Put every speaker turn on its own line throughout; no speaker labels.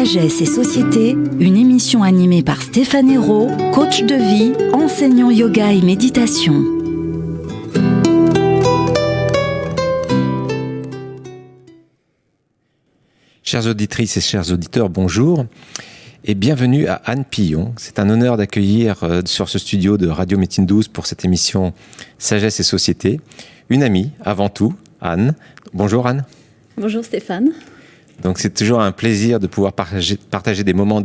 Sagesse et Société, une émission animée par Stéphane Hérault, coach de vie, enseignant yoga et méditation.
Chères auditrices et chers auditeurs, bonjour et bienvenue à Anne Pillon. C'est un honneur d'accueillir sur ce studio de Radio Médecine Douce pour cette émission Sagesse et Société une amie avant tout, Anne. Bonjour Anne.
Bonjour Stéphane.
Donc c'est toujours un plaisir de pouvoir partager des moments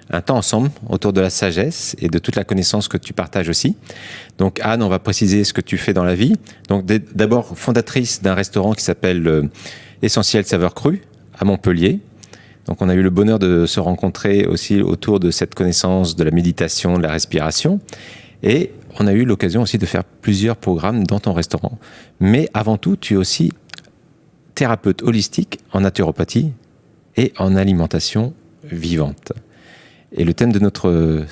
un temps ensemble autour de la sagesse et de toute la connaissance que tu partages aussi. Donc Anne, on va préciser ce que tu fais dans la vie. Donc d'abord fondatrice d'un restaurant qui s'appelle Essentiel Saveurs Crues à Montpellier. Donc on a eu le bonheur de se rencontrer aussi autour de cette connaissance de la méditation, de la respiration. Et on a eu l'occasion aussi de faire plusieurs programmes dans ton restaurant. Mais avant tout, tu es aussi thérapeute holistique en naturopathie et en alimentation vivante. Et le thème de notre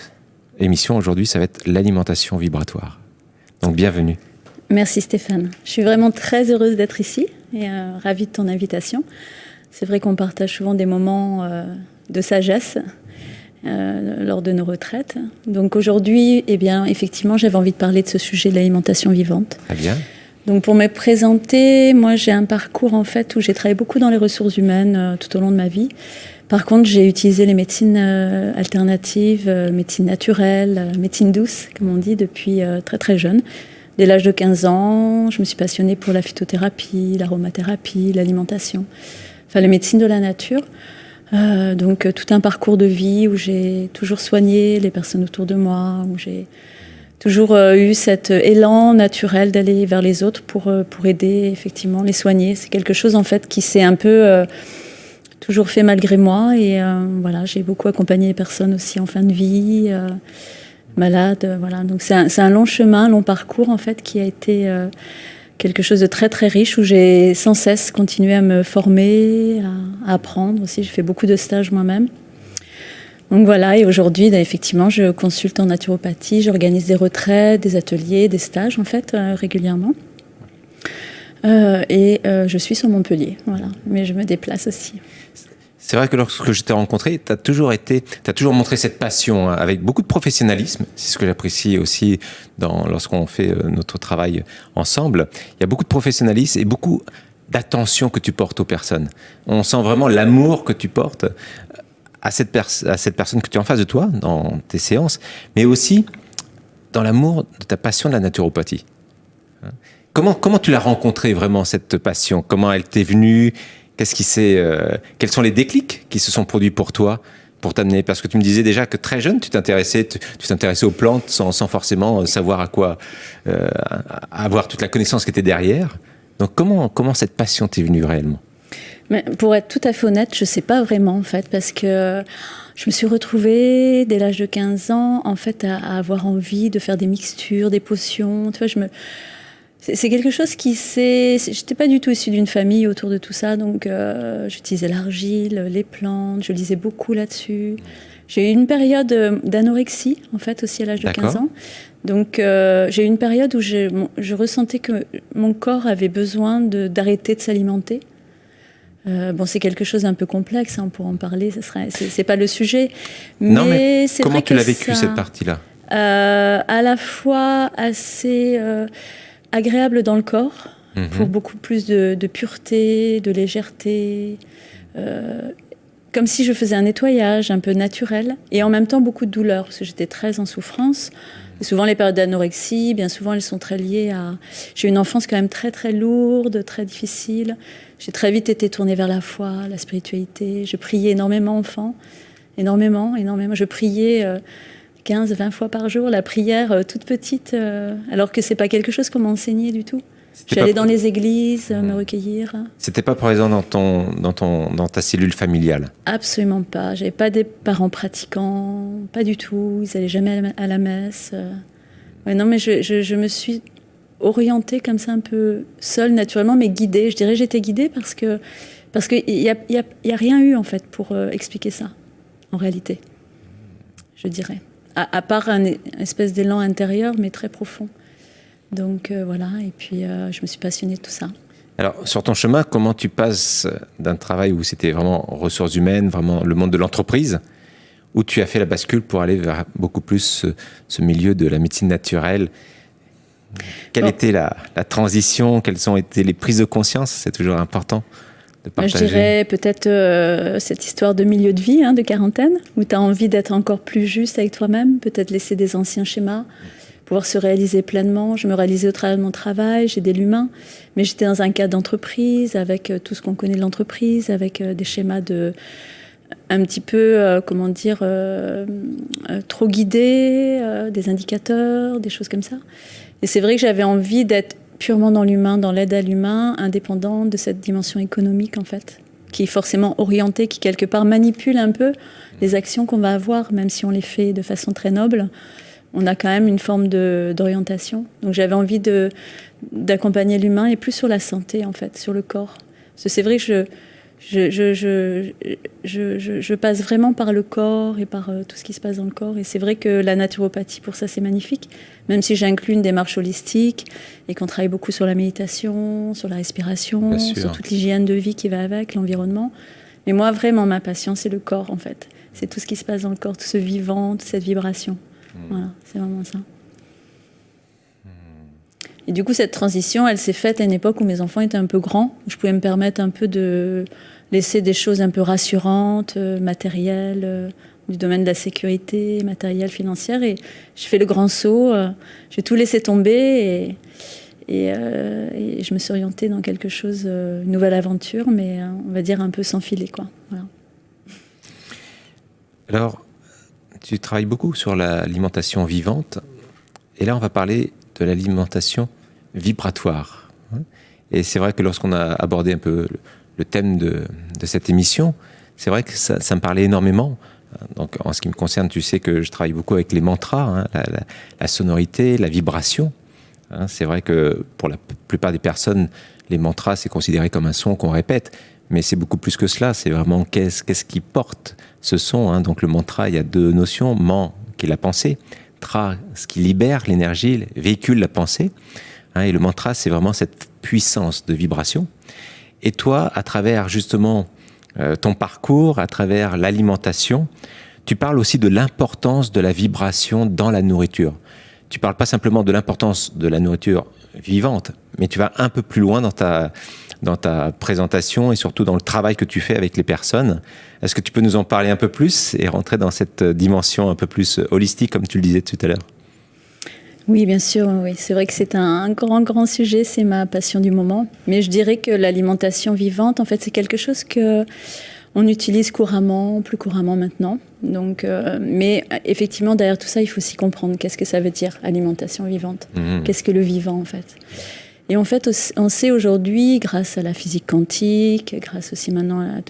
émission aujourd'hui, ça va être l'alimentation vibratoire. Donc bienvenue.
Merci Stéphane. Je suis vraiment très heureuse d'être ici et ravie de ton invitation. C'est vrai qu'on partage souvent des moments de sagesse lors de nos retraites. Donc aujourd'hui, eh bien, effectivement, j'avais envie de parler de ce sujet de l'alimentation vivante.
Très bien.
Donc pour me présenter, moi j'ai un parcours en fait où j'ai travaillé beaucoup dans les ressources humaines tout au long de ma vie. Par contre, j'ai utilisé les médecines alternatives, médecine naturelle, médecine douce, comme on dit, depuis très très jeune. Dès l'âge de 15 ans, je me suis passionnée pour la phytothérapie, l'aromathérapie, l'alimentation, enfin la médecine de la nature. Donc tout un parcours de vie où j'ai toujours soigné les personnes autour de moi, où j'ai toujours eu cet élan naturel d'aller vers les autres pour aider, effectivement, les soigner. C'est quelque chose, en fait, qui s'est un peu toujours fait malgré moi. Et voilà, j'ai beaucoup accompagné les personnes aussi en fin de vie, malades. Voilà. Donc c'est un long chemin, un long parcours, en fait, qui a été quelque chose de très, très riche, où j'ai sans cesse continué à me former, à apprendre aussi. J'ai fait beaucoup de stages moi-même. Donc voilà, et aujourd'hui, effectivement, je consulte en naturopathie, j'organise des retraites, des ateliers, des stages, en fait, régulièrement. Je suis sur Montpellier, voilà, mais je me déplace aussi.
C'est vrai que lorsque je t'ai rencontré, tu as toujours montré cette passion avec beaucoup de professionnalisme. C'est ce que j'apprécie aussi lorsqu'on fait notre travail ensemble. Il y a beaucoup de professionnalisme et beaucoup d'attention que tu portes aux personnes. On sent vraiment l'amour que tu portes à cette personne que tu as en face de toi dans tes séances, mais aussi dans l'amour de ta passion de la naturopathie. Comment tu l'as rencontrée vraiment, cette passion? Comment elle t'est venue? Quels sont les déclics qui se sont produits pour toi pour t'amener? Parce que tu me disais déjà que très jeune, tu t'intéressais aux plantes sans forcément savoir à quoi avoir toute la connaissance qui était derrière. Donc comment cette passion t'est venue réellement?
Mais pour être tout à fait honnête, je ne sais pas vraiment, en fait, parce que je me suis retrouvée, dès l'âge de 15 ans, en fait, à avoir envie de faire des mixtures, des potions. Tu vois, c'est quelque chose qui je n'étais pas du tout issue d'une famille autour de tout ça, donc j'utilisais l'argile, les plantes, je lisais beaucoup là-dessus. J'ai eu une période d'anorexie, en fait, aussi à l'âge de 15 ans. Donc j'ai eu une période où je ressentais que mon corps avait besoin d'arrêter de s'alimenter. C'est quelque chose d'un peu complexe, on pourra en parler, c'est pas le sujet.
Non, mais
c'est
comment
vrai
tu l'as vécu, cette partie-là?
À la fois assez agréable dans le corps, pour beaucoup plus de pureté, de légèreté, comme si je faisais un nettoyage un peu naturel, et en même temps beaucoup de douleur, parce que j'étais très en souffrance. Et souvent, les périodes d'anorexie, bien souvent, elles sont très liées à... J'ai eu une enfance quand même très, très lourde, très difficile. J'ai très vite été tournée vers la foi, la spiritualité. Je priais énormément, enfant. Énormément. Je priais 15-20 fois par jour, la prière toute petite, alors que c'est pas quelque chose qu'on m'a enseigné du tout. J'allais dans les églises, me recueillir.
C'était pas présent dans ta cellule familiale?
Absolument pas. J'avais pas des parents pratiquants, pas du tout. Ils allaient jamais à la messe. Ouais, non, mais je me suis orientée comme ça un peu seule, naturellement, mais guidée. Je dirais que j'étais guidée parce que y a rien eu en fait pour expliquer ça, en réalité. Je dirais. À part un espèce d'élan intérieur, mais très profond. Donc voilà, et puis je me suis passionnée de tout ça.
Alors, sur ton chemin, comment tu passes d'un travail où c'était vraiment ressources humaines, vraiment le monde de l'entreprise, où tu as fait la bascule pour aller vers beaucoup plus ce milieu de la médecine naturelle? Quelle était la transition? Quelles ont été les prises de conscience? C'est toujours important de partager.
Je dirais peut-être cette histoire de milieu de vie, de quarantaine, où tu as envie d'être encore plus juste avec toi-même, peut-être laisser des anciens schémas, pouvoir se réaliser pleinement. Je me réalisais au travers de mon travail, j'aidais l'humain, mais j'étais dans un cadre d'entreprise, avec tout ce qu'on connaît de l'entreprise, avec des schémas un petit peu, trop guidés, des indicateurs, des choses comme ça. Et c'est vrai que j'avais envie d'être purement dans l'humain, dans l'aide à l'humain, indépendant de cette dimension économique, en fait, qui est forcément orientée, qui quelque part manipule un peu les actions qu'on va avoir, même si on les fait de façon très noble. On a quand même une forme d'orientation. Donc j'avais envie d'accompagner l'humain et plus sur la santé, en fait, sur le corps. Parce que c'est vrai que je passe vraiment par le corps et par tout ce qui se passe dans le corps. Et c'est vrai que la naturopathie, pour ça, c'est magnifique. Même si j'inclus une démarche holistique et qu'on travaille beaucoup sur la méditation, sur la respiration, sur toute l'hygiène de vie qui va avec, l'environnement. Mais moi, vraiment, ma passion, c'est le corps, en fait. C'est tout ce qui se passe dans le corps, tout ce vivant, toute cette vibration. Voilà, c'est vraiment ça. Et du coup, cette transition, elle s'est faite à une époque où mes enfants étaient un peu grands, où je pouvais me permettre un peu de laisser des choses un peu rassurantes, matérielles, du domaine de la sécurité, matérielle, financière. Et je fais le grand saut, j'ai tout laissé tomber et je me suis orientée dans quelque chose, une nouvelle aventure, mais on va dire un peu sans filet, quoi. Voilà.
Alors, tu travailles beaucoup sur l'alimentation vivante. Et là, on va parler de l'alimentation vibratoire. Et c'est vrai que lorsqu'on a abordé un peu le thème de cette émission, c'est vrai que ça me parlait énormément. Donc, en ce qui me concerne, tu sais que je travaille beaucoup avec les mantras, la sonorité, la vibration. C'est vrai que pour la plupart des personnes, les mantras, c'est considéré comme un son qu'on répète. Mais c'est beaucoup plus que cela. C'est vraiment qu'est-ce qui porte ce son. Donc, le mantra, il y a deux notions. Man, qui est la pensée. Tra, ce qui libère l'énergie, véhicule la pensée. Et le mantra, c'est vraiment cette puissance de vibration. Et toi, à travers justement ton parcours, à travers l'alimentation, tu parles aussi de l'importance de la vibration dans la nourriture. Tu parles pas simplement de l'importance de la nourriture vivante, mais tu vas un peu plus loin dans ta présentation et surtout dans le travail que tu fais avec les personnes. Est-ce que tu peux nous en parler un peu plus et rentrer dans cette dimension un peu plus holistique, comme tu le disais tout à l'heure?
Oui, bien sûr. Oui. C'est vrai que c'est un grand sujet. C'est ma passion du moment. Mais je dirais que l'alimentation vivante, en fait, c'est quelque chose que on utilise couramment, plus couramment maintenant. Donc, mais effectivement, derrière tout ça, il faut aussi comprendre qu'est-ce que ça veut dire, alimentation vivante. Qu'est-ce que le vivant, en fait? Et en fait, on sait aujourd'hui, grâce à la physique quantique, grâce aussi maintenant à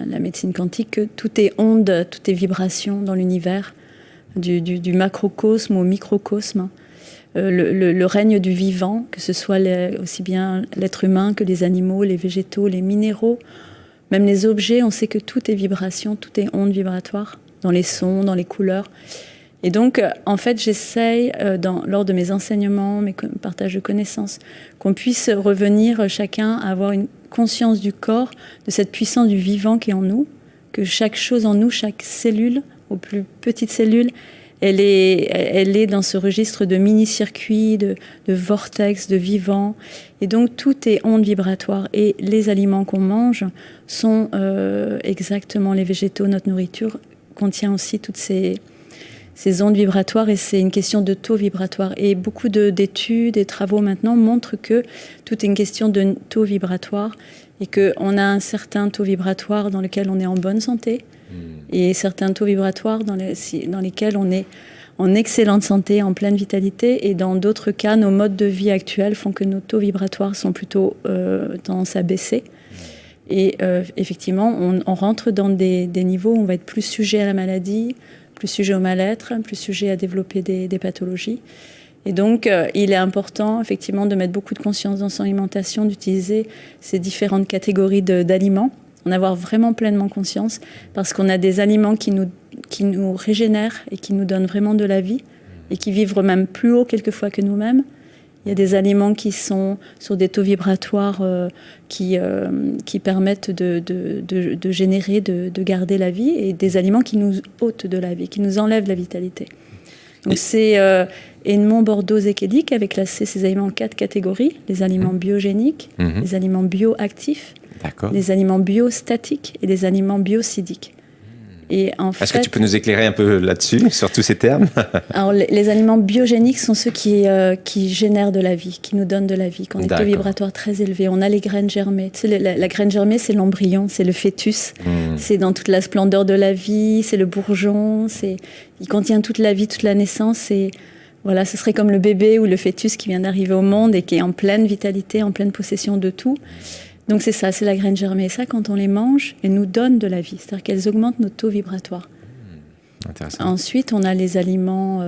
la médecine quantique, que tout est onde, tout est vibration dans l'univers, du macrocosme au microcosme. Le règne du vivant, que ce soit aussi bien l'être humain que les animaux, les végétaux, les minéraux, même les objets, on sait que tout est vibration, tout est onde vibratoire, dans les sons, dans les couleurs. Et donc, en fait, j'essaye, lors de mes enseignements, mes partages de connaissances, qu'on puisse revenir chacun à avoir une conscience du corps, de cette puissance du vivant qui est en nous, que chaque chose en nous, chaque cellule, aux plus petites cellules, elle est dans ce registre de mini-circuits, de vortex, de vivant. Et donc, tout est onde vibratoire. Et les aliments qu'on mange sont exactement les végétaux, notre nourriture contient aussi toutes ces ondes vibratoires, et c'est une question de taux vibratoire. Et beaucoup d'études et travaux maintenant montrent que tout est une question de taux vibratoire et qu'on a un certain taux vibratoire dans lequel on est en bonne santé et certains taux vibratoires dans lesquels on est en excellente santé, en pleine vitalité, et dans d'autres cas, nos modes de vie actuels font que nos taux vibratoires sont plutôt tendance à baisser. Et effectivement, on rentre dans des niveaux où on va être plus sujet à la maladie, plus sujet au mal-être, plus sujet à développer des pathologies. Et donc, il est important, effectivement, de mettre beaucoup de conscience dans son alimentation, d'utiliser ces différentes catégories d'aliments, en avoir vraiment pleinement conscience, parce qu'on a des aliments qui nous régénèrent et qui nous donnent vraiment de la vie, et qui vivent même plus haut quelquefois que nous-mêmes. Il y a des aliments qui sont sur des taux vibratoires qui permettent de générer, de garder la vie, et des aliments qui nous ôtent de la vie, qui nous enlèvent la vitalité. Donc c'est Edmond Bordeaux-Zekedic avait classé ces aliments en 4 catégories: les aliments biogéniques, les aliments bioactifs, les aliments biostatiques et les aliments biocidiques. Et
Est-ce que tu peux nous éclairer un peu là-dessus, sur tous ces termes?
Alors, les aliments biogéniques sont ceux qui génèrent de la vie, qui nous donnent de la vie, qui ont des taux vibratoires très élevés. On a les graines germées. Tu sais, la graine germée, c'est l'embryon, c'est le fœtus. C'est dans toute la splendeur de la vie, c'est le bourgeon. Il contient toute la vie, toute la naissance. Et voilà, ce serait comme le bébé ou le fœtus qui vient d'arriver au monde et qui est en pleine vitalité, en pleine possession de tout. Donc c'est ça, c'est la graine germée. Et ça, quand on les mange, elles nous donnent de la vie. C'est-à-dire qu'elles augmentent nos taux vibratoires.
Intéressant.
Ensuite, on a les aliments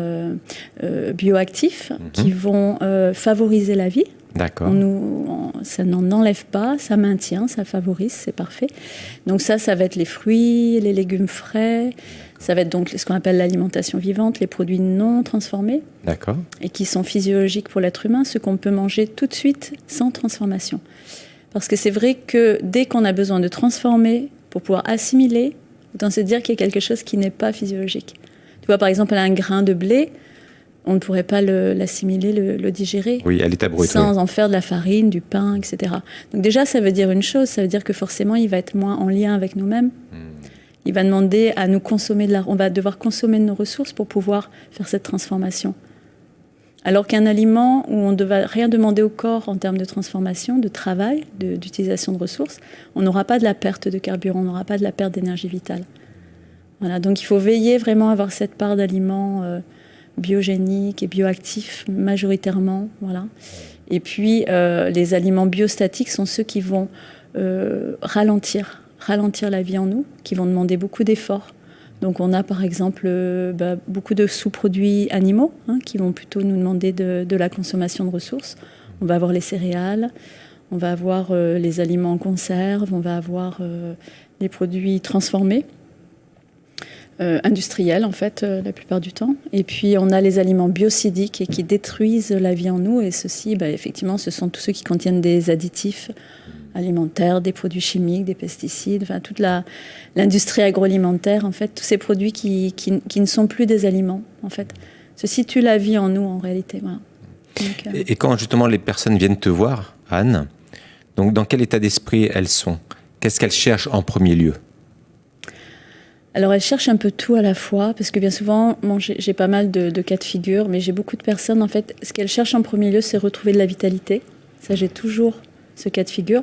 bioactifs qui vont favoriser la vie.
D'accord.
Ça n'en enlève pas, ça maintient, ça favorise, c'est parfait. Donc ça va être les fruits, les légumes frais. Ça va être donc ce qu'on appelle l'alimentation vivante, les produits non transformés.
D'accord.
Et qui sont physiologiques pour l'être humain, ceux qu'on peut manger tout de suite sans transformation. Parce que c'est vrai que dès qu'on a besoin de transformer pour pouvoir assimiler, autant se dire qu'il y a quelque chose qui n'est pas physiologique. Tu vois, par exemple, un grain de blé, on ne pourrait pas l'assimiler, le digérer.
Oui, à l'état brut.
Sans en faire de la farine, du pain, etc. Donc déjà, ça veut dire une chose, ça veut dire que forcément, il va être moins en lien avec nous-mêmes. Il va demander à nous consommer on va devoir consommer de nos ressources pour pouvoir faire cette transformation. Alors qu'un aliment où on ne va rien demander au corps en termes de transformation, de travail, d'utilisation de ressources, on n'aura pas de la perte de carburant, on n'aura pas de la perte d'énergie vitale. Voilà, donc il faut veiller vraiment à avoir cette part d'aliments biogéniques et bioactifs majoritairement. Voilà. Et puis les aliments biostatiques sont ceux qui vont ralentir la vie en nous, qui vont demander beaucoup d'efforts. Donc on a par exemple beaucoup de sous-produits animaux qui vont plutôt nous demander de la consommation de ressources. On va avoir les céréales, on va avoir les aliments en conserve, on va avoir les produits transformés, industriels en fait la plupart du temps. Et puis on a les aliments biocidiques et qui détruisent la vie en nous. Et ceux-ci, effectivement, ce sont tous ceux qui contiennent des additifs alimentaires, des produits chimiques, des pesticides, enfin toute l'industrie agroalimentaire, en fait, tous ces produits qui ne sont plus des aliments, en fait. Ceci tue la vie en nous, en réalité. Voilà. Donc,
Et quand justement les personnes viennent te voir, Anne, donc dans quel état d'esprit elles sont? Qu'est-ce qu'elles cherchent en premier lieu?
Alors elles cherchent un peu tout à la fois, parce que bien souvent, j'ai pas mal de cas de figure, mais j'ai beaucoup de personnes, en fait, ce qu'elles cherchent en premier lieu, c'est retrouver de la vitalité. Ça, j'ai toujours ce cas de figure.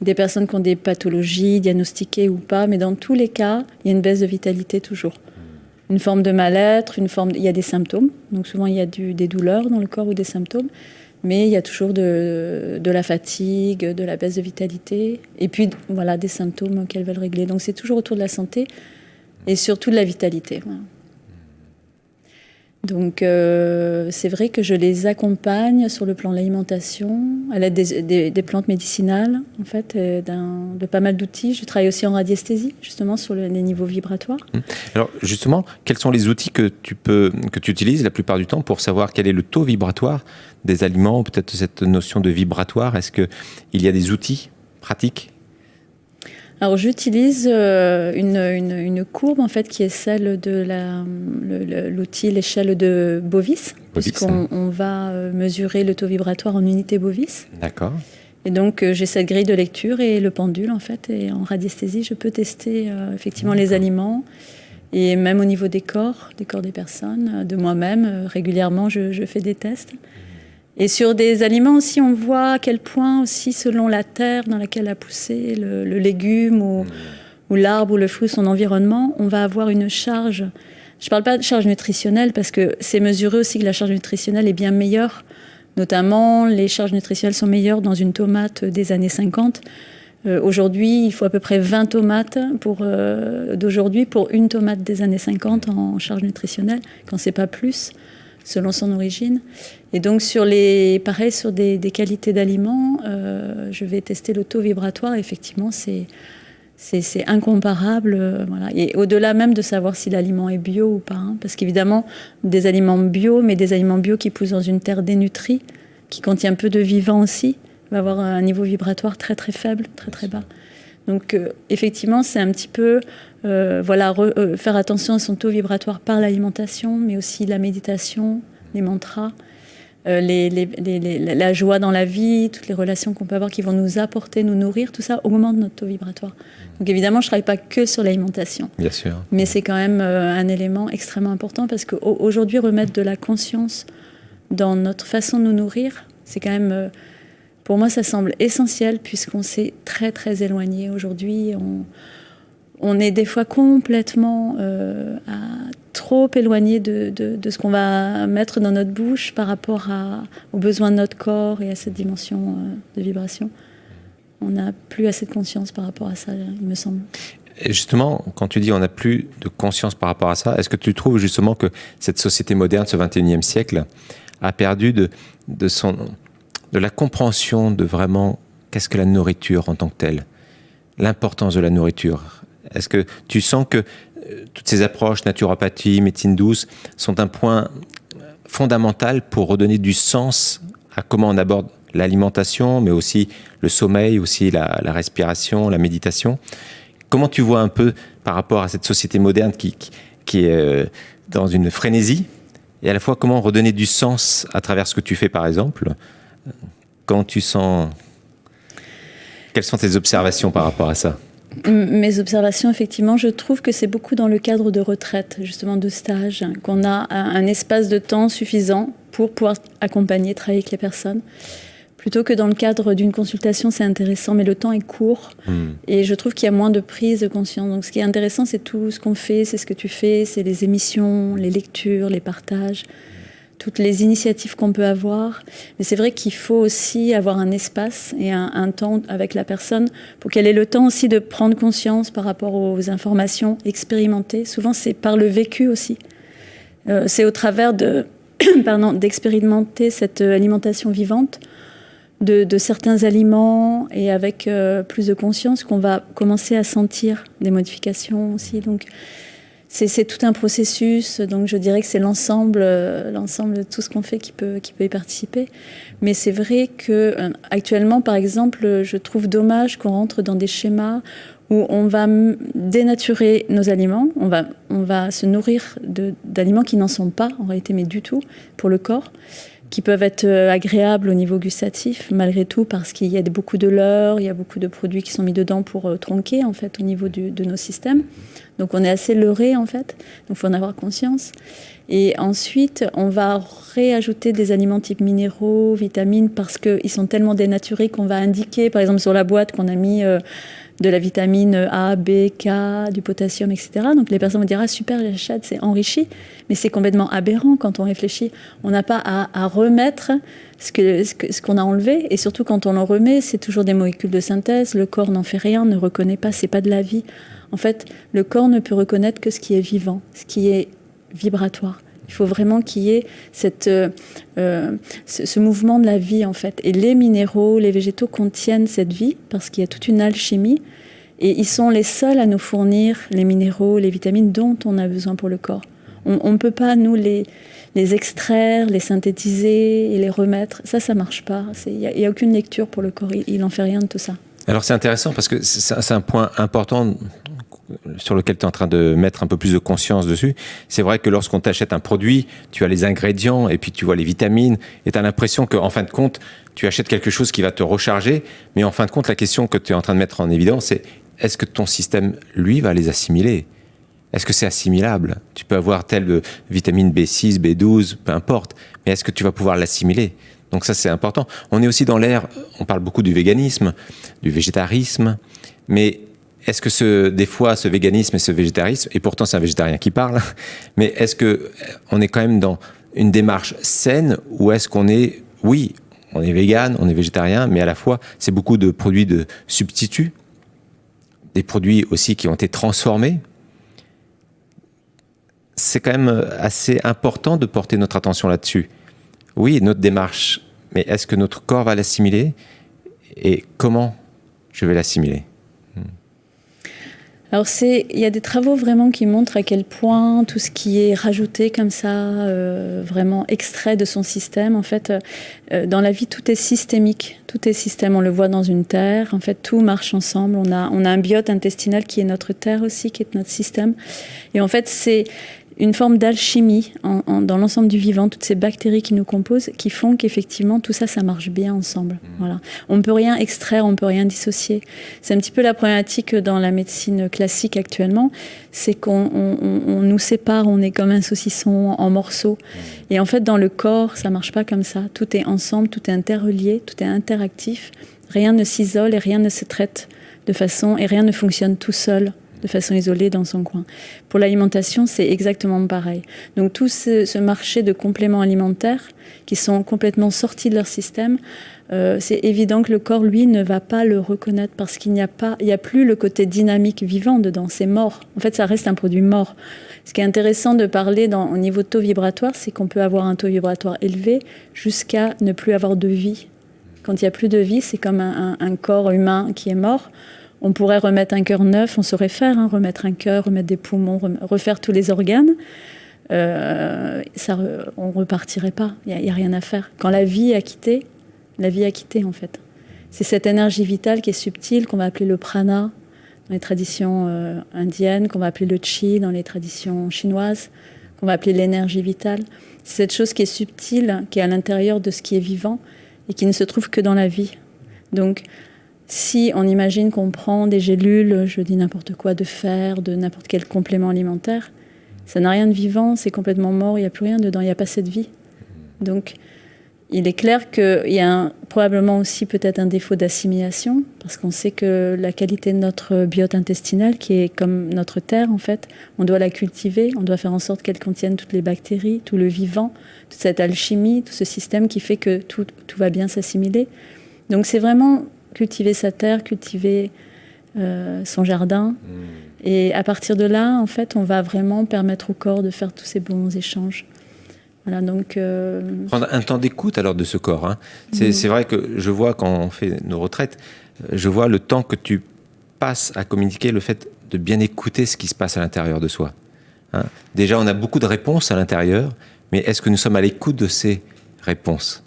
Des personnes qui ont des pathologies diagnostiquées ou pas, mais dans tous les cas, il y a une baisse de vitalité toujours. Une forme de mal-être, il y a des symptômes. Donc souvent, il y a des douleurs dans le corps ou des symptômes, mais il y a toujours de la fatigue, de la baisse de vitalité, et puis voilà, des symptômes qu'elles veulent régler. Donc c'est toujours autour de la santé et surtout de la vitalité. Voilà. Donc c'est vrai que je les accompagne sur le plan de l'alimentation, à l'aide des plantes médicinales, en fait, de pas mal d'outils. Je travaille aussi en radiesthésie, justement, sur les niveaux vibratoires.
Alors justement, quels sont les outils que tu utilises la plupart du temps pour savoir quel est le taux vibratoire des aliments, ou peut-être cette notion de vibratoire? Est-ce qu'il y a des outils pratiques?
Alors j'utilise une courbe en fait qui est celle de l'outil, l'échelle de Bovis, puisqu'on va mesurer le taux vibratoire en unité Bovis.
D'accord.
Et donc j'ai cette grille de lecture et le pendule en fait, et en radiesthésie je peux tester effectivement les aliments, et même au niveau des corps des personnes, de moi-même régulièrement je fais des tests. Et sur des aliments aussi, on voit à quel point aussi, selon la terre dans laquelle a poussé le légume ou l'arbre ou le fruit, son environnement, on va avoir une charge. Je ne parle pas de charge nutritionnelle parce que c'est mesuré aussi que la charge nutritionnelle est bien meilleure. Notamment, les charges nutritionnelles sont meilleures dans une tomate des années 50. Aujourd'hui, il faut à peu près 20 tomates d'aujourd'hui pour une tomate des années 50 en charge nutritionnelle, quand c'est pas plus, selon son origine. Et donc sur des qualités d'aliments, je vais tester le taux vibratoire. Effectivement, c'est incomparable. Voilà. Et au-delà même de savoir si l'aliment est bio ou pas, parce qu'évidemment, des aliments bio, mais des aliments bio qui poussent dans une terre dénutrie, qui contient peu de vivant aussi, va avoir un niveau vibratoire très très faible, très très bas. Donc effectivement, c'est un petit peu faire attention à son taux vibratoire par l'alimentation, mais aussi la méditation, les mantras, la joie dans la vie, toutes les relations qu'on peut avoir qui vont nous apporter, nous nourrir, tout ça au moment de notre taux vibratoire. Donc évidemment, je ne travaille pas que sur l'alimentation.
Bien sûr.
Mais c'est quand même un élément extrêmement important parce qu'aujourd'hui, remettre de la conscience dans notre façon de nous nourrir, c'est quand même... pour moi, ça semble essentiel puisqu'on s'est très, très éloigné. Aujourd'hui, on est des fois complètement trop éloigné de ce qu'on va mettre dans notre bouche par rapport aux besoins de notre corps et à cette dimension de vibration. On n'a plus assez de conscience par rapport à ça, il me semble.
Et justement, quand tu dis on n'a plus de conscience par rapport à ça, est-ce que tu trouves justement que cette société moderne, ce 21e siècle, a perdu de la compréhension de vraiment qu'est-ce que la nourriture en tant que telle, l'importance de la nourriture? Est-ce que tu sens que toutes ces approches, naturopathie, médecine douce, sont un point fondamental pour redonner du sens à comment on aborde l'alimentation, mais aussi le sommeil, aussi la respiration, la méditation? Comment tu vois un peu par rapport à cette société moderne qui est dans une frénésie, et à la fois comment redonner du sens à travers ce que tu fais par exemple? Quand tu sens... Quelles sont tes observations par rapport à ça?
Mes observations, effectivement, je trouve que c'est beaucoup dans le cadre de retraite, justement de stage, qu'on a un espace de temps suffisant pour pouvoir accompagner, travailler avec les personnes. Plutôt que dans le cadre d'une consultation, c'est intéressant, mais le temps est court. Et je trouve qu'il y a moins de prise de conscience. Donc ce qui est intéressant, c'est tout ce qu'on fait, c'est ce que tu fais, c'est les émissions, les lectures, les partages, toutes les initiatives qu'on peut avoir. Mais c'est vrai qu'il faut aussi avoir un espace et un temps avec la personne pour qu'elle ait le temps aussi de prendre conscience par rapport aux informations expérimentées. Souvent, c'est par le vécu aussi. C'est au travers d'expérimenter cette alimentation vivante, de certains aliments et avec plus de conscience qu'on va commencer à sentir des modifications aussi. Donc, c'est tout un processus, donc je dirais que c'est l'ensemble de tout ce qu'on fait qui peut y participer. Mais c'est vrai que actuellement, par exemple, je trouve dommage qu'on rentre dans des schémas où on va dénaturer nos aliments, on va se nourrir d'aliments qui n'en sont pas en réalité, mais du tout pour le corps, qui peuvent être agréables au niveau gustatif, malgré tout, parce qu'il y a beaucoup de leurre, il y a beaucoup de produits qui sont mis dedans pour tronquer, en fait, au niveau de nos systèmes. Donc, on est assez leurré, en fait. Donc, il faut en avoir conscience. Et ensuite, on va réajouter des aliments type minéraux, vitamines, parce qu'ils sont tellement dénaturés qu'on va indiquer, par exemple, sur la boîte qu'on a mis de la vitamine A, B, K, du potassium, etc. Donc les personnes vont dire « Ah super, j'achète, c'est enrichi ». Mais c'est complètement aberrant quand on réfléchit. On n'a pas à remettre ce qu'on a enlevé. Et surtout, quand on le remet, c'est toujours des molécules de synthèse. Le corps n'en fait rien, ne reconnaît pas, c'est pas de la vie. En fait, le corps ne peut reconnaître que ce qui est vivant, ce qui est vibratoire. Il faut vraiment qu'il y ait ce mouvement de la vie, en fait. Et les minéraux, les végétaux contiennent cette vie parce qu'il y a toute une alchimie. Et ils sont les seuls à nous fournir les minéraux, les vitamines dont on a besoin pour le corps. On ne peut pas, nous, les extraire, les synthétiser et les remettre. Ça ne marche pas. Il n'y a aucune lecture pour le corps. Il n'en fait rien de tout ça.
Alors, c'est intéressant parce que c'est un point important sur lequel tu es en train de mettre un peu plus de conscience dessus. C'est vrai que lorsqu'on t'achète un produit, tu as les ingrédients et puis tu vois les vitamines et tu as l'impression qu'en fin de compte, tu achètes quelque chose qui va te recharger. Mais en fin de compte, la question que tu es en train de mettre en évidence, c'est est-ce que ton système, lui, va les assimiler ? Est-ce que c'est assimilable ? Tu peux avoir telle vitamine B6, B12, peu importe, mais est-ce que tu vas pouvoir l'assimiler ? Donc ça, c'est important. On est aussi dans l'ère, on parle beaucoup du véganisme, du végétarisme, mais est-ce que des fois, ce véganisme et ce végétarisme, et pourtant c'est un végétarien qui parle, mais est-ce qu'on est quand même dans une démarche saine ou est-ce qu'on est, oui, on est végane, on est végétarien, mais à la fois, c'est beaucoup de produits de substituts, des produits aussi qui ont été transformés. C'est quand même assez important de porter notre attention là-dessus. Oui, notre démarche, mais est-ce que notre corps va l'assimiler et comment je vais l'assimiler ?
Alors il y a des travaux vraiment qui montrent à quel point tout ce qui est rajouté comme ça, vraiment extrait de son système, en fait, dans la vie, tout est systémique, tout est système. On le voit dans une terre, en fait, tout marche ensemble. On a un biote intestinal qui est notre terre aussi, qui est notre système. Et en fait, c'est une forme d'alchimie dans l'ensemble du vivant, toutes ces bactéries qui nous composent, qui font qu'effectivement tout ça, ça marche bien ensemble. Voilà. On ne peut rien extraire, on ne peut rien dissocier. C'est un petit peu la problématique dans la médecine classique actuellement, c'est qu'on nous sépare, on est comme un saucisson en morceaux. Et en fait, dans le corps, ça ne marche pas comme ça. Tout est ensemble, tout est interrelié, tout est interactif. Rien ne s'isole et rien ne se traite de façon, et rien ne fonctionne tout seul, de façon isolée dans son coin. Pour l'alimentation, c'est exactement pareil. Donc tout ce marché de compléments alimentaires qui sont complètement sortis de leur système, c'est évident que le corps, lui, ne va pas le reconnaître parce qu'il n'y a plus le côté dynamique vivant dedans, c'est mort. En fait, ça reste un produit mort. Ce qui est intéressant de parler au niveau de taux vibratoire, c'est qu'on peut avoir un taux vibratoire élevé jusqu'à ne plus avoir de vie. Quand il n'y a plus de vie, c'est comme un corps humain qui est mort. On pourrait remettre un cœur neuf, on saurait faire, remettre un cœur, remettre des poumons, refaire tous les organes. On ne repartirait pas, il n'y a rien à faire. Quand la vie a quitté en fait. C'est cette énergie vitale qui est subtile, qu'on va appeler le prana dans les traditions indiennes, qu'on va appeler le chi dans les traditions chinoises, qu'on va appeler l'énergie vitale. C'est cette chose qui est subtile, qui est à l'intérieur de ce qui est vivant et qui ne se trouve que dans la vie. Donc, si on imagine qu'on prend des gélules, je dis n'importe quoi, de fer, de n'importe quel complément alimentaire, ça n'a rien de vivant, c'est complètement mort, il n'y a plus rien dedans, il n'y a pas cette vie. Donc, il est clair qu'il y a probablement aussi peut-être un défaut d'assimilation, parce qu'on sait que la qualité de notre biote intestinal, qui est comme notre terre en fait, on doit la cultiver, on doit faire en sorte qu'elle contienne toutes les bactéries, tout le vivant, toute cette alchimie, tout ce système qui fait que tout va bien s'assimiler. Donc c'est vraiment cultiver sa terre, cultiver son jardin. Et à partir de là, en fait, on va vraiment permettre au corps de faire tous ces bons échanges. Voilà, donc...
Prendre un temps d'écoute alors de ce corps. Hein. C'est vrai que je vois quand on fait nos retraites, je vois le temps que tu passes à communiquer, le fait de bien écouter ce qui se passe à l'intérieur de soi. Hein. Déjà, on a beaucoup de réponses à l'intérieur, mais est-ce que nous sommes à l'écoute de ces réponses ?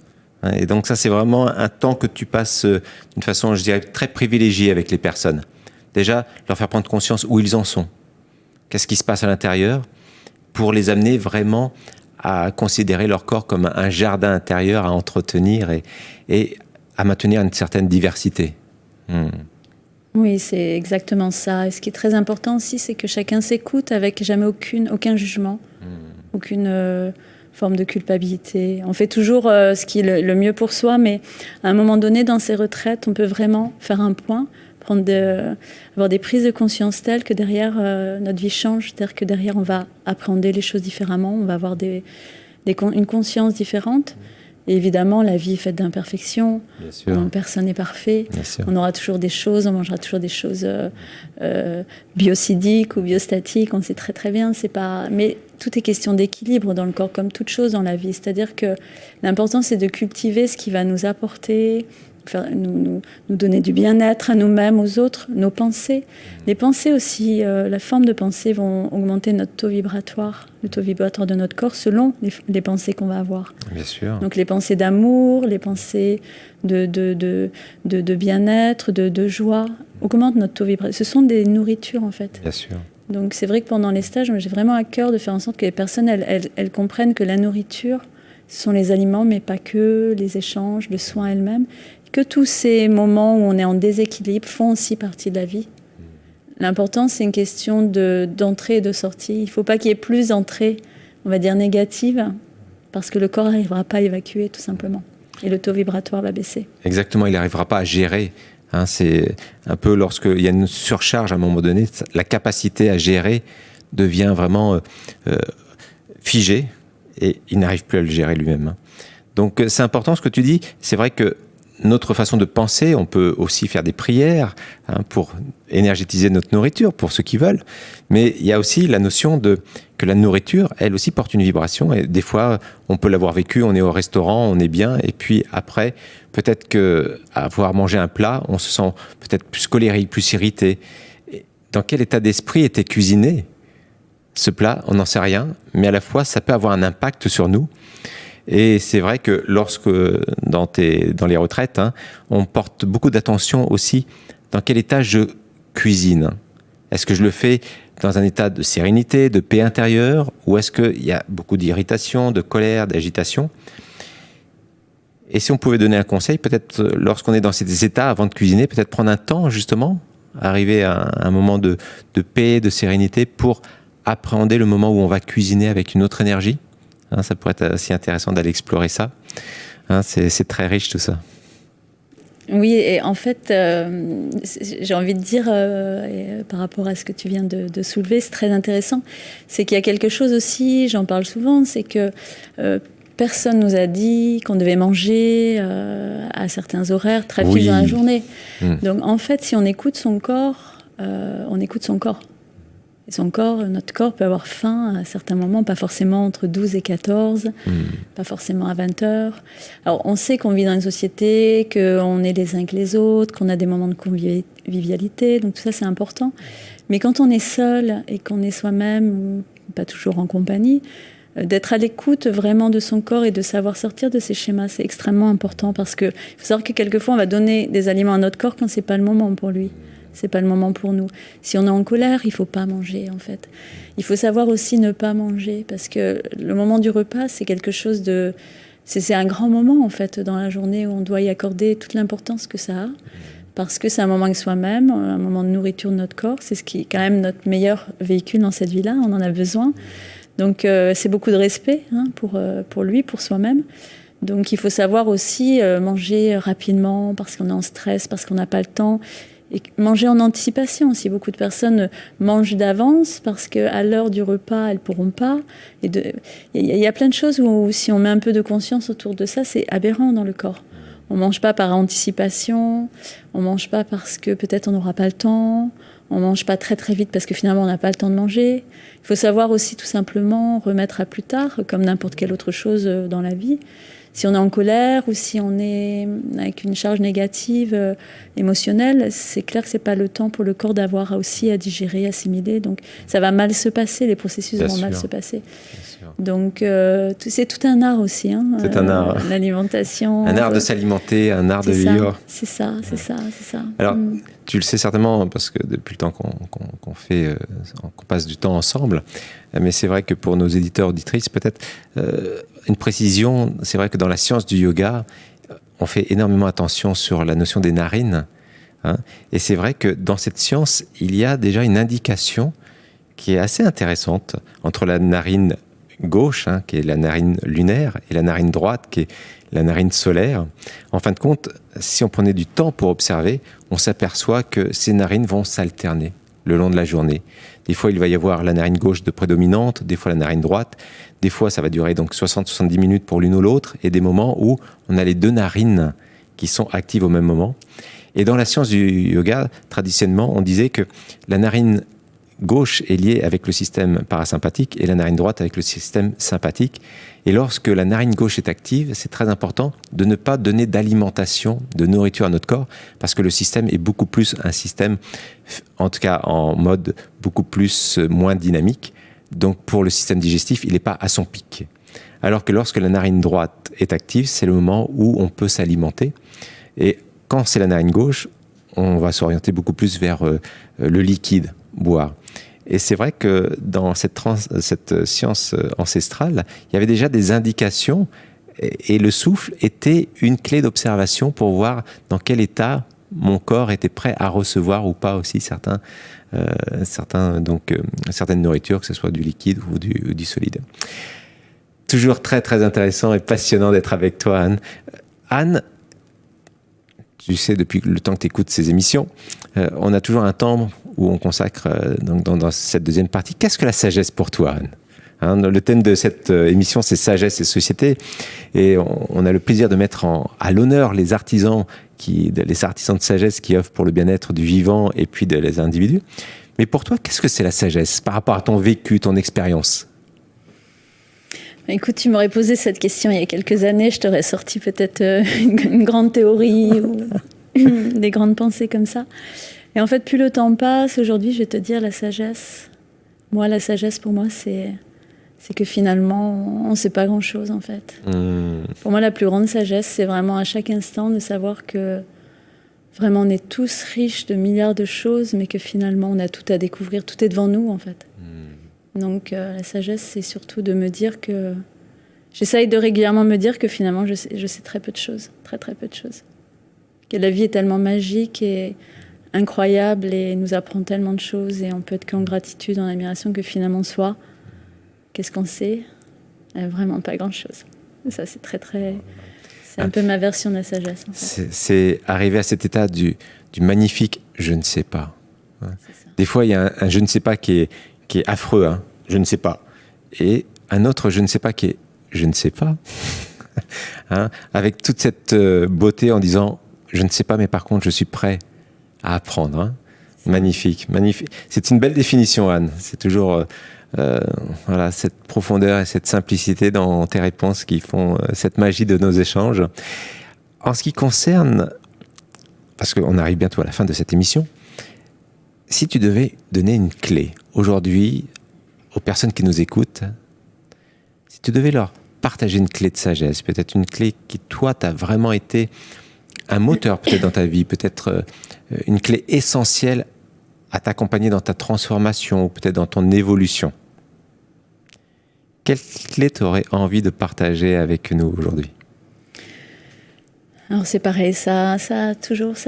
Et donc ça, c'est vraiment un temps que tu passes d'une façon, je dirais, très privilégiée avec les personnes. Déjà, leur faire prendre conscience où ils en sont. Qu'est-ce qui se passe à l'intérieur pour les amener vraiment à considérer leur corps comme un jardin intérieur à entretenir et à maintenir une certaine diversité.
Oui, c'est exactement ça. Et ce qui est très important aussi, c'est que chacun s'écoute avec jamais aucun jugement, aucune... forme de culpabilité. On fait toujours ce qui est le mieux pour soi, mais à un moment donné, dans ces retraites, on peut vraiment faire un point, avoir des prises de conscience telles que derrière, notre vie change, c'est-à-dire que derrière, on va appréhender les choses différemment, on va avoir une conscience différente. Et évidemment, la vie est faite d'imperfections. Personne n'est parfait. On aura toujours des choses, on mangera toujours des choses biocidiques ou biostatiques. On sait très très bien. Mais tout est question d'équilibre dans le corps, comme toute chose dans la vie. C'est-à-dire que l'important, c'est de cultiver ce qui va nous apporter, nous donner du bien-être à nous-mêmes, aux autres, nos pensées. Les pensées aussi, la forme de pensée vont augmenter notre taux vibratoire, le taux vibratoire de notre corps selon les pensées qu'on va avoir.
Bien sûr.
Donc les pensées d'amour, les pensées de bien-être, de joie, augmentent notre taux vibratoire. Ce sont des nourritures en fait.
Bien sûr.
Donc c'est vrai que pendant les stages, moi, j'ai vraiment à cœur de faire en sorte que les personnes, elles comprennent que la nourriture, ce sont les aliments, mais pas que, les échanges, le soin elles-mêmes. Que tous ces moments où on est en déséquilibre font aussi partie de la vie. L'important, c'est une question d'entrée et de sortie. Il ne faut pas qu'il y ait plus d'entrée, on va dire, négative, parce que le corps n'arrivera pas à évacuer, tout simplement. Et le taux vibratoire va baisser.
Exactement, il n'arrivera pas à gérer. Hein, c'est un peu lorsqu'il y a une surcharge à un moment donné, la capacité à gérer devient vraiment figée et il n'arrive plus à le gérer lui-même. Donc c'est important ce que tu dis. C'est vrai que notre façon de penser, on peut aussi faire des prières pour énergétiser notre nourriture, pour ceux qui veulent. Mais il y a aussi la notion que la nourriture, elle aussi porte une vibration. Et des fois, on peut l'avoir vécu, on est au restaurant, on est bien. Et puis après, peut-être qu'à avoir mangé un plat, on se sent peut-être plus colérique, plus irrité. dans quel état d'esprit était cuisiné ce plat, on n'en sait rien, mais à la fois, ça peut avoir un impact sur nous. Et c'est vrai que lorsque, dans les retraites, on porte beaucoup d'attention aussi dans quel état je cuisine. Est-ce que je le fais dans un état de sérénité, de paix intérieure, ou est-ce qu'il y a beaucoup d'irritation, de colère, d'agitation ? Et si on pouvait donner un conseil, peut-être lorsqu'on est dans ces états, avant de cuisiner, peut-être prendre un temps, justement, arriver à un moment de paix, de sérénité, pour appréhender le moment où on va cuisiner avec une autre énergie. Ça pourrait être assez intéressant d'aller explorer ça. C'est très riche tout ça.
Oui, et en fait, j'ai envie de dire, par rapport à ce que tu viens de soulever, c'est très intéressant. C'est qu'il y a quelque chose aussi, j'en parle souvent, c'est que personne nous a dit qu'on devait manger à certains horaires très fixes dans la journée. Donc en fait, si on écoute son corps, on écoute son corps. Et notre corps peut avoir faim à certains moments, pas forcément entre 12 et 14, pas forcément à 20 heures. Alors, on sait qu'on vit dans une société, qu'on est les uns que les autres, qu'on a des moments de convivialité, donc tout ça, c'est important. Mais quand on est seul et qu'on est soi-même, ou pas toujours en compagnie, d'être à l'écoute vraiment de son corps et de savoir sortir de ces schémas, c'est extrêmement important parce qu'il faut savoir que quelquefois, on va donner des aliments à notre corps quand c'est pas le moment pour lui. C'est pas le moment pour nous. Si on est en colère, il faut pas manger, en fait. Il faut savoir aussi ne pas manger, parce que le moment du repas, c'est quelque chose de... C'est un grand moment, en fait, dans la journée où on doit y accorder toute l'importance que ça a, parce que c'est un moment avec soi-même, un moment de nourriture de notre corps. C'est ce qui est quand même notre meilleur véhicule dans cette vie-là. On en a besoin. Donc, c'est beaucoup de respect pour lui, pour soi-même. Donc, il faut savoir aussi manger rapidement, parce qu'on est en stress, parce qu'on n'a pas le temps. Et manger en anticipation aussi. Beaucoup de personnes mangent d'avance parce qu'à l'heure du repas, elles ne pourront pas. Il y a plein de choses où, si on met un peu de conscience autour de ça, c'est aberrant dans le corps. On ne mange pas par anticipation, on ne mange pas parce que peut-être on n'aura pas le temps, on ne mange pas très très vite parce que finalement on n'a pas le temps de manger. Il faut savoir aussi tout simplement remettre à plus tard, comme n'importe quelle autre chose dans la vie. Si on est en colère ou si on est avec une charge négative émotionnelle, c'est clair que ce n'est pas le temps pour le corps d'avoir aussi à digérer, assimiler. Donc ça va mal se passer, les processus vont mal se passer. Donc c'est tout un art aussi.
C'est un art.
L'alimentation.
Un art de s'alimenter, un art de vivre.
C'est ça.
Alors, tu le sais certainement parce que depuis le temps qu'on passe du temps ensemble, mais c'est vrai que pour nos éditeurs, auditrices, peut-être une précision, c'est vrai que dans la science du yoga, on fait énormément attention sur la notion des narines. Et c'est vrai que dans cette science, il y a déjà une indication qui est assez intéressante entre la narine gauche, qui est la narine lunaire, et la narine droite, qui est la narine solaire. En fin de compte, si on prenait du temps pour observer, on s'aperçoit que ces narines vont s'alterner le long de la journée. Des fois, il va y avoir la narine gauche de prédominante, des fois la narine droite. Des fois, ça va durer donc 60-70 minutes pour l'une ou l'autre, et des moments où on a les deux narines qui sont actives au même moment. Et dans la science du yoga, traditionnellement, on disait que la narine gauche est liée avec le système parasympathique et la narine droite avec le système sympathique. Et lorsque la narine gauche est active, c'est très important de ne pas donner d'alimentation, de nourriture à notre corps, parce que le système est beaucoup plus un système, en tout cas en mode beaucoup plus moins dynamique. Donc pour le système digestif, il n'est pas à son pic. Alors que lorsque la narine droite est active, c'est le moment où on peut s'alimenter. Et quand c'est la narine gauche, on va s'orienter beaucoup plus vers le liquide, boire. Et c'est vrai que dans cette science ancestrale, il y avait déjà des indications et le souffle était une clé d'observation pour voir dans quel état mon corps était prêt à recevoir ou pas aussi certaines nourritures, que ce soit du liquide ou du solide. Toujours très très intéressant et passionnant d'être avec toi, Anne. Anne, tu sais, depuis le temps que tu écoutes ces émissions, on a toujours un temps où on consacre dans cette deuxième partie. Qu'est-ce que la sagesse pour toi, Anne ? Le thème de cette émission, c'est sagesse et société. Et on a le plaisir de mettre à l'honneur les artisans de sagesse qui œuvrent pour le bien-être du vivant et puis des individus. Mais pour toi, qu'est-ce que c'est la sagesse par rapport à ton vécu, ton expérience ?
Écoute, tu m'aurais posé cette question il y a quelques années, je t'aurais sorti peut-être une grande théorie ou des grandes pensées comme ça. Et en fait, plus le temps passe, aujourd'hui, je vais te dire la sagesse. Moi, la sagesse, pour moi, c'est que finalement, on ne sait pas grand-chose, en fait. Pour moi, la plus grande sagesse, c'est vraiment à chaque instant de savoir que vraiment, on est tous riches de milliards de choses, mais que finalement, on a tout à découvrir. Tout est devant nous, en fait. Donc, la sagesse, c'est surtout de me dire que... J'essaye de régulièrement me dire que finalement, je sais très peu de choses. Très, très peu de choses. Que la vie est tellement magique et incroyable et nous apprend tellement de choses et on peut être qu'en gratitude, en admiration, que finalement, soi, qu'est-ce qu'on sait ? Vraiment pas grand-chose. Ça, c'est très, très... C'est un peu ma version de la sagesse. En fait.
C'est arriver à cet état du magnifique « je ne sais pas ». Des fois, il y a un « je ne sais pas » qui est affreux, hein, « je ne sais pas ». Et un autre « je ne sais pas » qui est « je ne sais pas ». Hein, avec toute cette beauté en disant « je ne sais pas, mais par contre, je suis prêt à apprendre. Hein ». Magnifique, magnifique. C'est une belle définition, Anne. C'est toujours... voilà, cette profondeur et cette simplicité dans tes réponses qui font cette magie de nos échanges. En ce qui concerne, parce qu'on arrive bientôt à la fin de cette émission, si tu devais donner une clé aujourd'hui aux personnes qui nous écoutent, si tu devais leur partager une clé de sagesse, peut-être une clé qui, toi, t'a vraiment été un moteur peut-être dans ta vie, peut-être une clé essentielle à t'accompagner dans ta transformation ou peut-être dans ton évolution. Quelle clé tu aurais envie de partager avec nous aujourd'hui ?
Alors c'est pareil, ça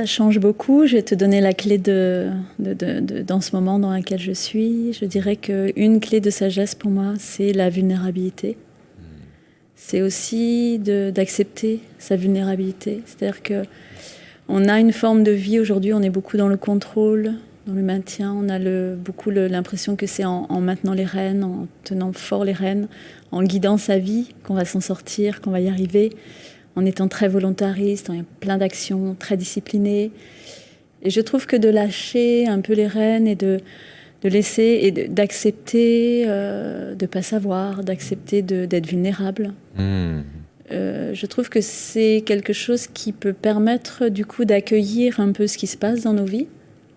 change beaucoup. Je vais te donner la clé dans ce moment dans lequel je suis. Je dirais qu'une clé de sagesse pour moi, c'est la vulnérabilité. C'est aussi d'accepter sa vulnérabilité. C'est-à-dire qu'on a une forme de vie aujourd'hui, on est beaucoup dans le contrôle, dans le maintien, on a beaucoup l'impression que c'est en maintenant les rênes, en tenant fort les rênes, en guidant sa vie, qu'on va s'en sortir, qu'on va y arriver, en étant très volontariste, en plein d'actions, très discipliné. Et je trouve que de lâcher un peu les rênes et de laisser et d'accepter de ne pas savoir, d'accepter d'être vulnérable. Je trouve que c'est quelque chose qui peut permettre du coup d'accueillir un peu ce qui se passe dans nos vies.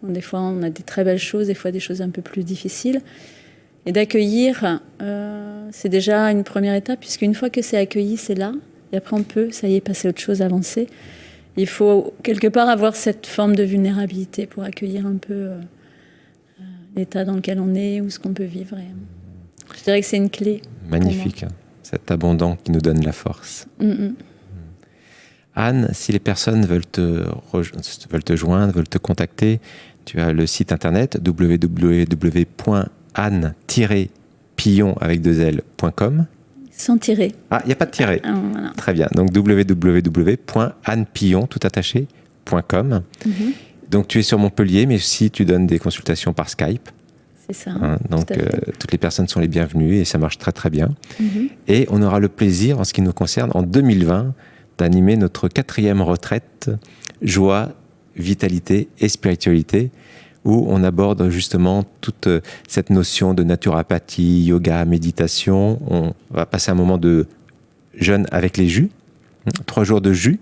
Des fois, on a des très belles choses, des fois des choses un peu plus difficiles. Et d'accueillir, c'est déjà une première étape, puisqu'une fois que c'est accueilli, c'est là. Et après, on peut, ça y est, passer à autre chose, avancer. Il faut quelque part avoir cette forme de vulnérabilité pour accueillir un peu l'état dans lequel on est ou ce qu'on peut vivre. Et, je dirais que c'est une clé.
Magnifique, cet abondant qui nous donne la force. Anne, si les personnes veulent te joindre, veulent te contacter, tu as le site internet www.anne-pillon.com.
Sans tirer.
Ah, il n'y a pas de tiret.
Voilà.
Très bien. Donc www.annepillon.com. Donc tu es sur Montpellier, mais aussi tu donnes des consultations par Skype.
C'est ça.
Donc toutes les personnes sont les bienvenues et ça marche très très bien. Et on aura le plaisir, en ce qui nous concerne, en 2020, d'animer notre 4e retraite joie, vitalité et spiritualité, où on aborde justement toute cette notion de naturopathie, yoga, méditation. On va passer un moment de jeûne avec les jus, 3 jours de jus,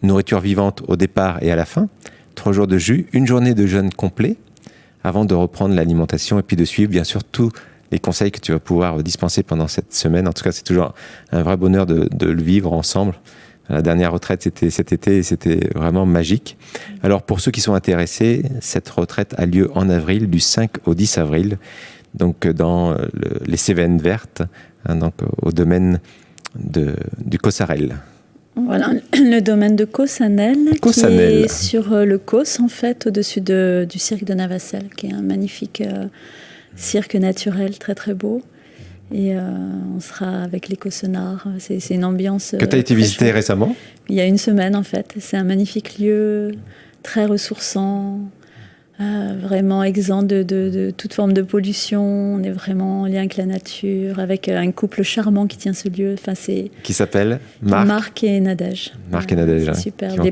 nourriture vivante au départ et à la fin, 3 jours de jus, une journée de jeûne complet, avant de reprendre l'alimentation et puis de suivre bien sûr tous les conseils que tu vas pouvoir dispenser pendant cette semaine. En tout cas, c'est toujours un vrai bonheur de le vivre ensemble. La dernière retraite, c'était cet été et c'était vraiment magique. Alors, pour ceux qui sont intéressés, cette retraite a lieu en avril, du 5 au 10 avril, donc dans les Cévennes vertes, donc au domaine du Cossarel.
Voilà, le domaine de Cossanel, qui est sur le Causse, en fait, au-dessus du cirque de Navacelles, qui est un magnifique cirque naturel, très très beau. Et on sera avec les Cossenards. C'est une ambiance...
Que tu as été visiter récemment ?
Il y a une semaine, en fait. C'est un magnifique lieu, très ressourçant, vraiment exempt de toute forme de pollution. On est vraiment en lien avec la nature, avec un couple charmant qui tient ce lieu. Enfin,
qui s'appelle
Marc et Nadège.
Marc et Nadège.
Super. Les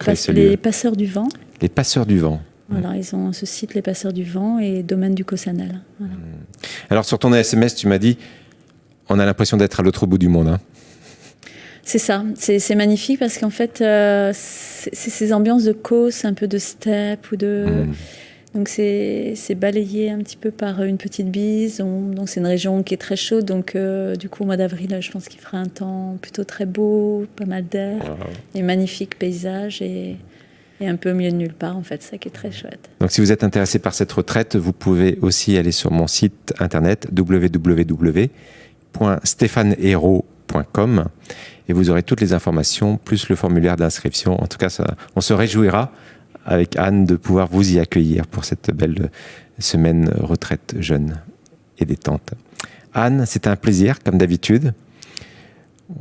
Passeurs du Vent.
Les Passeurs du Vent.
Voilà, ils ont ce site, les Passeurs du Vent, et domaine du Cossanel. Voilà.
Alors, sur ton SMS, tu m'as dit... On a l'impression d'être à l'autre bout du monde. Hein.
C'est ça, c'est magnifique parce qu'en fait, c'est ces ambiances de Causse, un peu de steppe ou de Donc c'est balayé un petit peu par une petite bise. Donc c'est une région qui est très chaude. Donc du coup au mois d'avril, je pense qu'il fera un temps plutôt très beau, pas mal d'air, et magnifique paysage et un peu au milieu de nulle part en fait, ça qui est très chouette.
Donc si vous êtes intéressé par cette retraite, vous pouvez aussi aller sur mon site internet www.stéphanehero.com et vous aurez toutes les informations plus le formulaire d'inscription. En tout cas, on se réjouira avec Anne de pouvoir vous y accueillir pour cette belle semaine retraite jeune et détente. Anne, c'était un plaisir, comme d'habitude.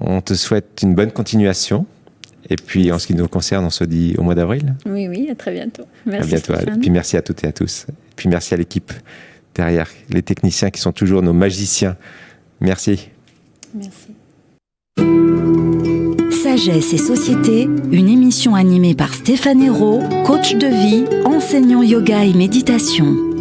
On te souhaite une bonne continuation. Et puis, en ce qui nous concerne, on se dit au mois d'avril.
Oui, à très bientôt. Merci.
À bientôt. Et puis, merci à toutes et à tous. Et puis, merci à l'équipe derrière, les techniciens qui sont toujours nos magiciens. Merci.
Merci.
Sagesse et Société, une émission animée par Stéphane Hérault, coach de vie, enseignant yoga et méditation.